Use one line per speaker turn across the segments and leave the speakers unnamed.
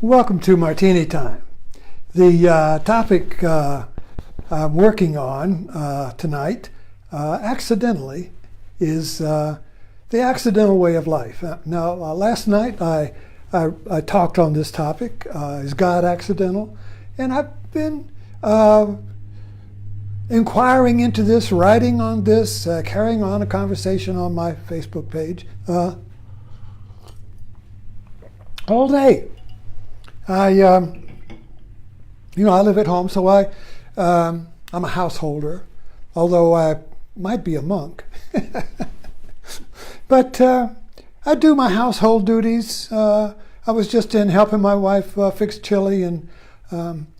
Welcome to Martini Time. The topic I'm working on tonight, accidentally, is the accidental way of life. Now, last night I talked on this topic, is God accidental? And I've been inquiring into this, writing on this, carrying on a conversation on my Facebook page all day. I live at home, so I'm a householder, although I might be a monk. But I do my household duties. I was just in helping my wife fix chili, and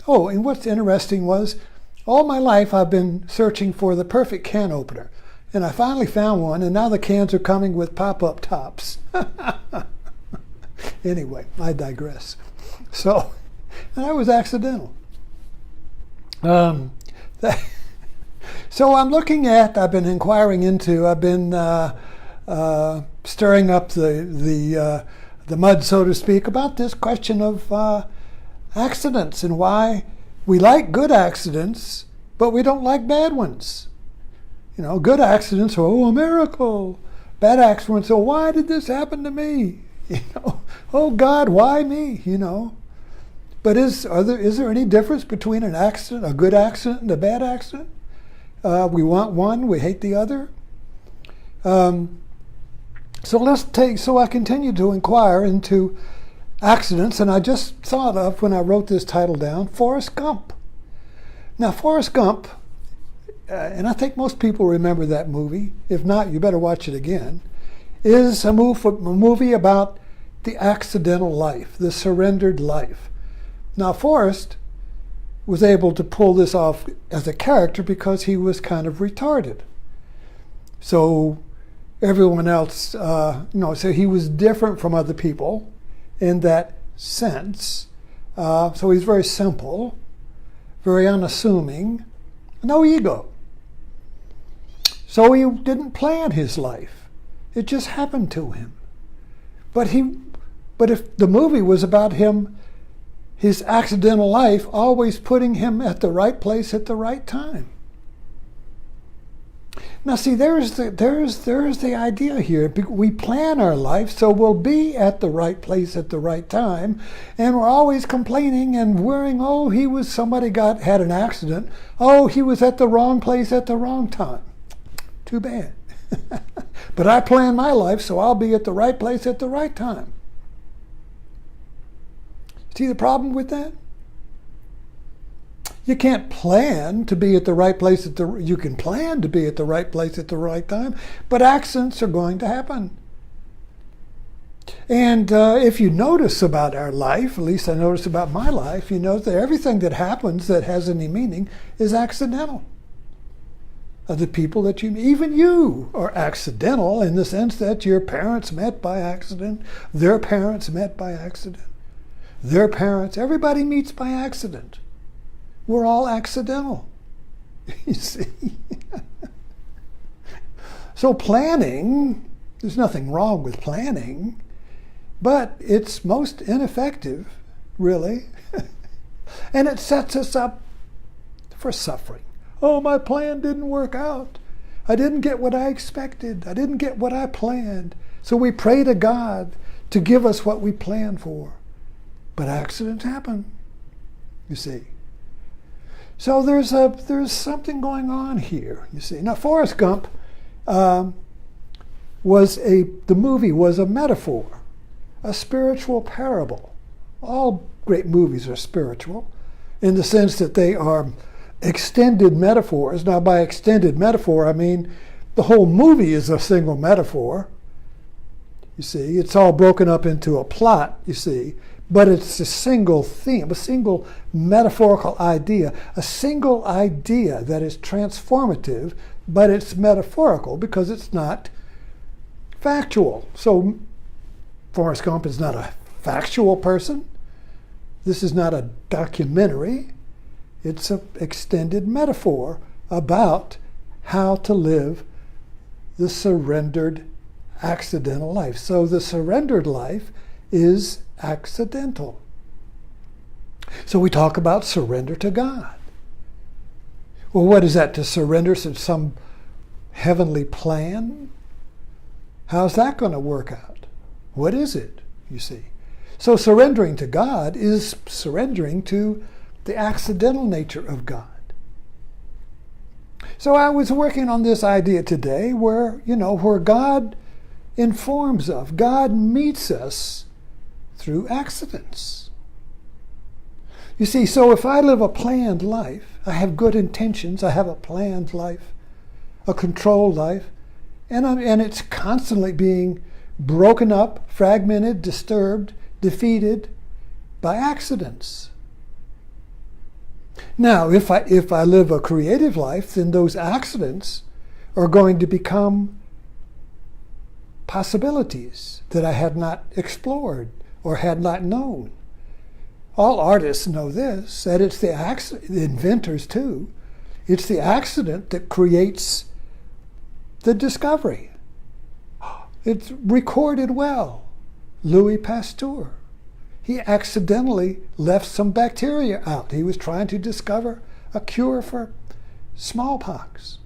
what's interesting was, all my life I've been searching for the perfect can opener, and I finally found one, and now the cans are coming with pop-up tops. Anyway, I digress. So, and that was accidental. So I've been inquiring into, I've been stirring up the mud, so to speak, about this question of accidents and why we like good accidents, but we don't like bad ones. You know, good accidents are, a miracle. Bad accidents are, why did this happen to me? You know, oh God, why me? You know. But is there any difference between an accident, a good accident, and a bad accident? We want one, we hate the other. So I continue to inquire into accidents, and I just thought of, when I wrote this title down, Forrest Gump. Now, Forrest Gump, and I think most people remember that movie. If not, you better watch it again. Is a movie about the accidental life, the surrendered life. Now, Forrest was able to pull this off as a character because he was kind of retarded. So everyone else, so he was different from other people in that sense. So he's very simple, very unassuming, no ego. So he didn't plan his life. It just happened to him. But if the movie was about him, his accidental life, always putting him at the right place at the right time. Now, see, there's the idea here. We plan our life so we'll be at the right place at the right time, and we're always complaining and worrying. Oh, somebody had an accident. Oh, he was at the wrong place at the wrong time. Too bad. But I plan my life so I'll be at the right place at the right time. See the problem with that? You can't plan to be at the right place you can plan to be at the right place at the right time, but accidents are going to happen. And if you notice about our life, at least I notice about my life, you know that everything that happens that has any meaning is accidental. The people that even you are accidental in the sense that your parents met by accident, their parents met by accident, their parents, everybody meets by accident. We're all accidental, you see. So planning, there's nothing wrong with planning, but it's most ineffective, really. And it sets us up for suffering. Oh, my plan didn't work out. I didn't get what I expected. I didn't get what I planned. So we pray to God to give us what we planned for. But accidents happen, you see. So there's something going on here, you see. Now, Forrest Gump the movie was a metaphor, a spiritual parable. All great movies are spiritual in the sense that they are extended metaphors. Now, by extended metaphor, I mean the whole movie is a single metaphor. You see, it's all broken up into a plot, you see, but it's a single theme, a single metaphorical idea, a single idea that is transformative, but it's metaphorical because it's not factual. So Forrest Gump is not a factual person. This is not a documentary. It's an extended metaphor about how to live the surrendered accidental life. So the surrendered life is accidental. So we talk about surrender to God. Well, what is that? To surrender to some heavenly plan? How's that going to work out? What is it, you see? So surrendering to God is surrendering to the accidental nature of God. So I was working on this idea today where God informs us, God meets us through accidents. You see, so if I live a planned life, I have good intentions, I have a planned life, a controlled life, and it's constantly being broken up, fragmented, disturbed, defeated by accidents. Now, if I live a creative life, then those accidents are going to become possibilities that I had not explored or had not known. All artists know this, that it's the inventors too, it's the accident that creates the discovery. It's recorded well. Louis Pasteur. He accidentally left some bacteria out. He was trying to discover a cure for smallpox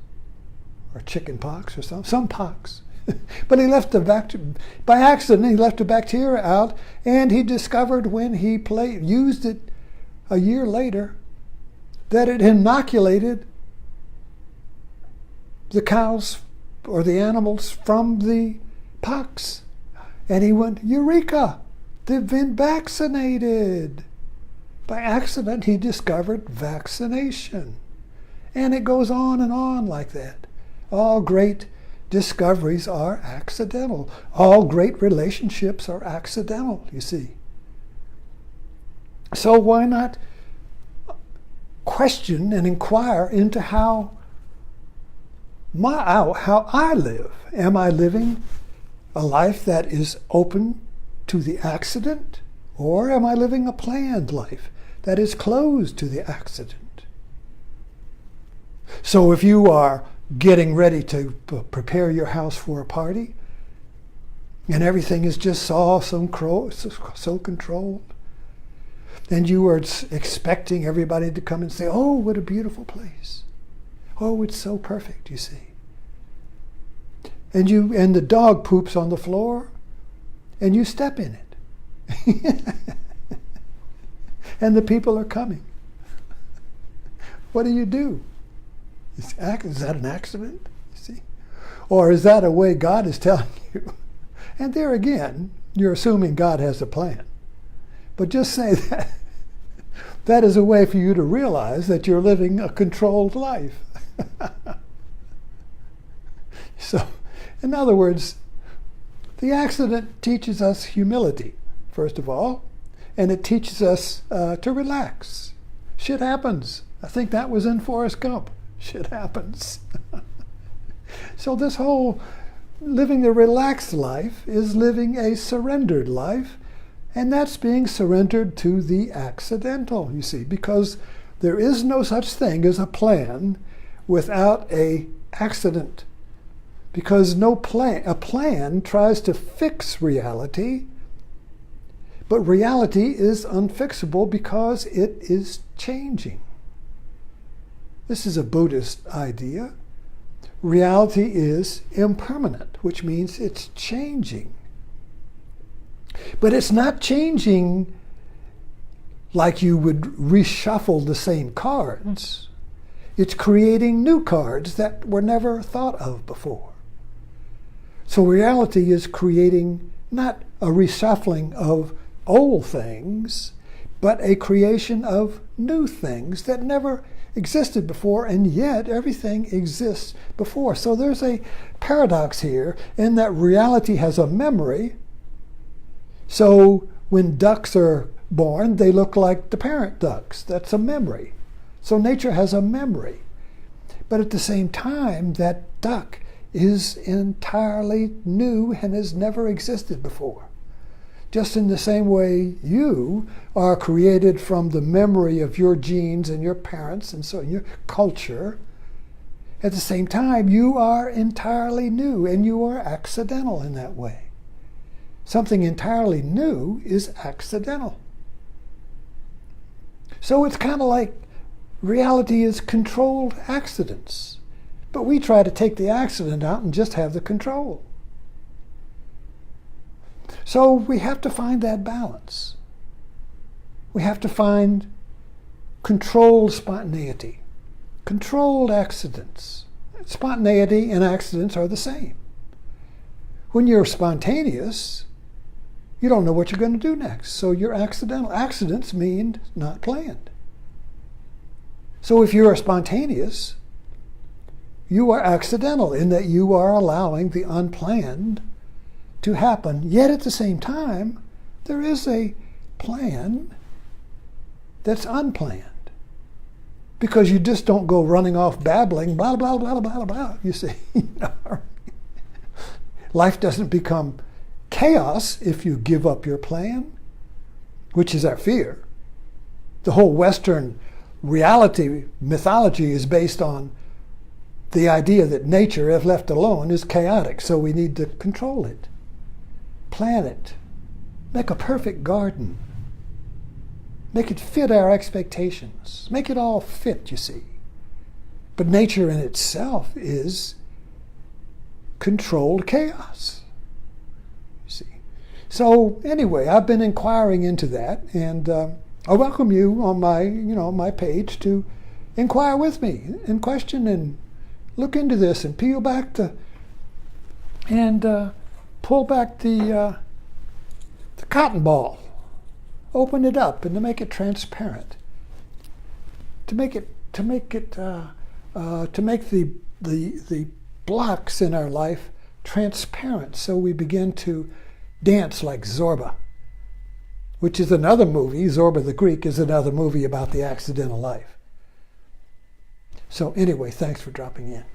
or chicken pox or some pox. But he left by accident, he left the bacteria out, and he discovered when he used it a year later that it inoculated the cows or the animals from the pox. And he went, Eureka! They've been vaccinated. By accident, he discovered vaccination. And it goes on like that. All great discoveries are accidental. All great relationships are accidental, you see. So why not question and inquire into how I live? Am I living a life that is open to the accident? Or am I living a planned life that is closed to the accident? So if you are getting ready to prepare your house for a party, and everything is just so controlled, and you are expecting everybody to come and say, oh, what a beautiful place. Oh, it's so perfect, you see. And the dog poops on the floor, and you step in it. And the people are coming. What do? Is that an accident? You see? Or is that a way God is telling you? And there again, you're assuming God has a plan. But just say that that is a way for you to realize that you're living a controlled life. So, in other words, the accident teaches us humility, first of all, and it teaches us to relax. Shit happens. I think that was in Forrest Gump. Shit happens. So this whole living the relaxed life is living a surrendered life, and that's being surrendered to the accidental, you see, because there is no such thing as a plan without an accident. Because a plan tries to fix reality, but reality is unfixable because it is changing. This is a Buddhist idea. Reality is impermanent, which means it's changing. But it's not changing like you would reshuffle the same cards. It's creating new cards that were never thought of before. So reality is creating not a reshuffling of old things, but a creation of new things that never existed before, and yet everything exists before. So there's a paradox here in that reality has a memory. So when ducks are born, they look like the parent ducks. That's a memory. So nature has a memory. But at the same time, that duck is entirely new and has never existed before. Just in the same way you are created from the memory of your genes and your parents and so your culture, at the same time you are entirely new and you are accidental in that way. Something entirely new is accidental. So it's kind of like reality is controlled accidents. But we try to take the accident out and just have the control. So we have to find that balance. We have to find controlled spontaneity, controlled accidents. Spontaneity and accidents are the same. When you're spontaneous, you don't know what you're going to do next. So you're accidental. Accidents mean not planned. So if you are spontaneous, you are accidental in that you are allowing the unplanned to happen. Yet at the same time, there is a plan that's unplanned. Because you just don't go running off babbling, blah, blah, blah, blah, blah, you see. Life doesn't become chaos if you give up your plan, which is our fear. The whole Western reality, mythology is based on the idea that nature, if left alone, is chaotic, so we need to control it, plan it, make a perfect garden, make it fit our expectations, make it all fit, you see. But nature in itself is controlled chaos, you see. So anyway, I've been inquiring into that, and I welcome you on my page to inquire with me and question and look into this and peel back and pull back the cotton ball, open it up, and to make it transparent, to make the blocks in our life transparent, so we begin to dance like Zorba, which is another movie. Zorba the Greek is another movie about the accidental life. So anyway, thanks for dropping in.